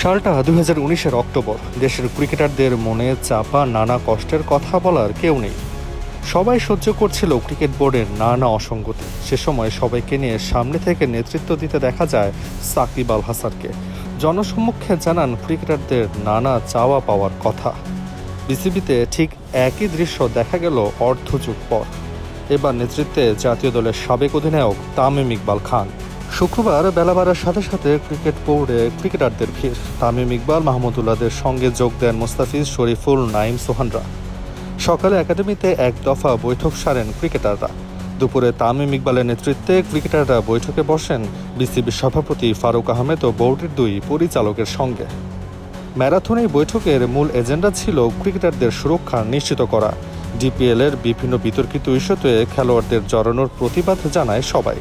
সালটা 2019-এর অক্টোবর। দেশের ক্রিকেটারদের মনে চাপা নানা কষ্টের কথা বলার কেউ নেই। সবাই সহ্য করছিল ক্রিকেট বোর্ডের নানা অসঙ্গতি। সে সময় সবাইকে নিয়ে সামনে থেকে নেতৃত্ব দিতে দেখা যায় সাকিব আল হাসানকে। জনসম্মুখে জানান ক্রিকেটারদের নানা চাওয়া পাওয়ার কথা। বিসিবিতে ঠিক একই দৃশ্য দেখা গেল অর্ধযুগ পর। এবার নেতৃত্বে জাতীয় দলের সাবেক অধিনায়ক তামিম ইকবাল খান। শুক্রবার বেলা বাড়ার সাথে সাথে ক্রিকেট বোর্ডে ক্রিকেটারদের ভিড়। তামিম ইকবাল, মাহমুদুল্লাহদের সঙ্গে যোগ দেন মুস্তাফিজ, শরীফুল, নাইম, সোহানরা। সকালে একাডেমিতে এক দফা বৈঠক সারেন ক্রিকেটাররা। দুপুরে তামিম ইকবালের নেতৃত্বে ক্রিকেটাররা বৈঠকে বসেন বিসিবির সভাপতি ফারুক আহমেদ ও বোর্ডের দুই পরিচালকের সঙ্গে। ম্যারাথন এই বৈঠকের মূল এজেন্ডা ছিল ক্রিকেটারদের সুরক্ষা নিশ্চিত করা। ডিপিএল-এর বিভিন্ন বিতর্কিত ইস্যুতে খেলোয়াড়দের জড়ানোর প্রতিবাদ জানায় সবাই।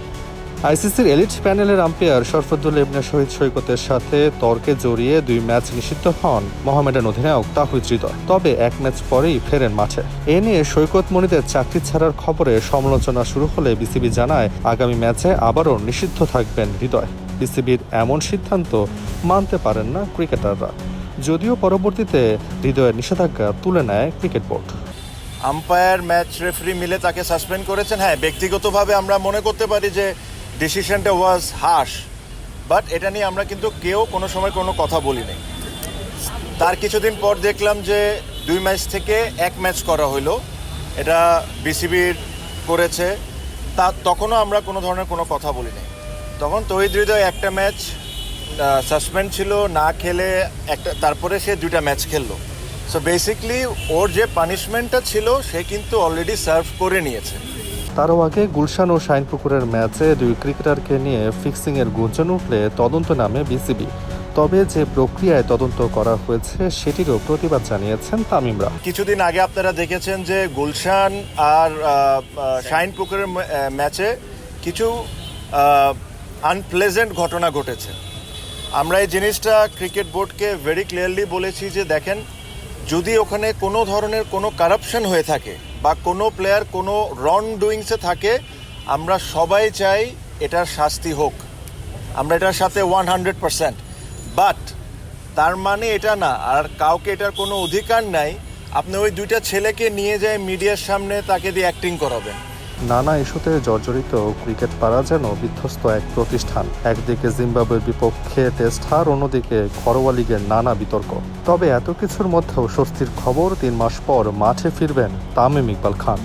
আইসিসির এলিট প্যানেলের আম্পায়ার শরফুদ্দৌলা ইবনে শহীদ সৈকতের সাথে তর্কে জড়িয়ে 2 ম্যাচ নিষিদ্ধ হন মোহামেডান অধিনায়ক তাওহিদ হৃদয়। তবে 1 ম্যাচ পরেই ফেরেন মাঠে। এ নিয়ে সৈকত মনিদের চাকরি ছাড়ার খবরে সমালোচনা শুরু হলে বিসিবি জানায় আগামী ম্যাচে আবারও নিষিদ্ধ থাকবেন হৃদয়। বিসিবির এমন সিদ্ধান্ত মানতে পারেন না ক্রিকেটাররা, যদিও পরবর্তীতে হৃদয়ের নিষেধাজ্ঞা তুলে নেয় cricket board. Umpire, match referee মিলে তাকে সাসপেন্ড করেছেন। হ্যাঁ, ব্যক্তিগতভাবে আমরা মনে করতে পারি যে ডিসিশনটা ওয়াজ হার্শ, বাট এটা নিয়ে আমরা কিন্তু কেউ কোনো সময় কোনো কথা বলি নাই। তার কিছুদিন পর দেখলাম যে 2 ম্যাচ থেকে 1 ম্যাচ করা হলো, এটা বিসিবির করেছে। তখনও আমরা কোনো ধরনের কোনো কথা বলি নাই। তখন তৌহিদ হৃদয় একটা ম্যাচ সাসপেন্ড ছিল, না খেলে তারপরে সে 2টা ম্যাচ খেললো। সো বেসিকলি ওর যে পানিশমেন্টটা ছিল সে কিন্তু অলরেডি সার্ভ করে নিয়েছে। তারও আগে গুলশান ও শাইনপুকুরের ম্যাচে 2 ক্রিকেটারকে নিয়ে ফিক্সিংয়ের গুঞ্জন উঠলে তদন্ত নামে বিসিবি। তবে যে প্রক্রিয়ায় তদন্ত করা হয়েছে সেটিরও প্রতিবাদ জানিয়েছেন তামিমরা। কিছুদিন আগে আপনারা দেখেছেন যে গুলশান আর শাইনপুকুরের ম্যাচে কিছু আনপ্লেজেন্ট ঘটনা ঘটেছে। আমরা এই জিনিসটা ক্রিকেট বোর্ডকে ভেরি ক্লিয়ারলি বলেছি যে দেখেন, যদি ওখানে কোনো ধরনের কোনো কারাপশন হয়ে থাকে বা কোনো প্লেয়ার কোনো রং ডুইংসে থাকে, আমরা সবাই চাই এটার শাস্তি হোক, আমরা এটার সাথে 100%। বাট তার মানে এটা না আর কাউকে এটার কোনো অধিকার নাই আপনি ওই 2টা ছেলেকে নিয়ে যায় মিডিয়ার সামনে তাকে দিয়ে অ্যাক্টিং করাবেন। নানা ইস্যুতে জর্জরিত ক্রিকেট পাড়া যেন বিধ্বস্ত এক প্রতিষ্ঠান। একদিকে জিম্বাবুয়ের বিপক্ষে টেস্ট হার, অন্যদিকে ঘরোয়া লিগের নানা বিতর্ক। তবে এত কিছুর মধ্যেও স্বস্তির খবর, 3 মাস পর মাঠে ফিরবেন তামিম ইকবাল খান।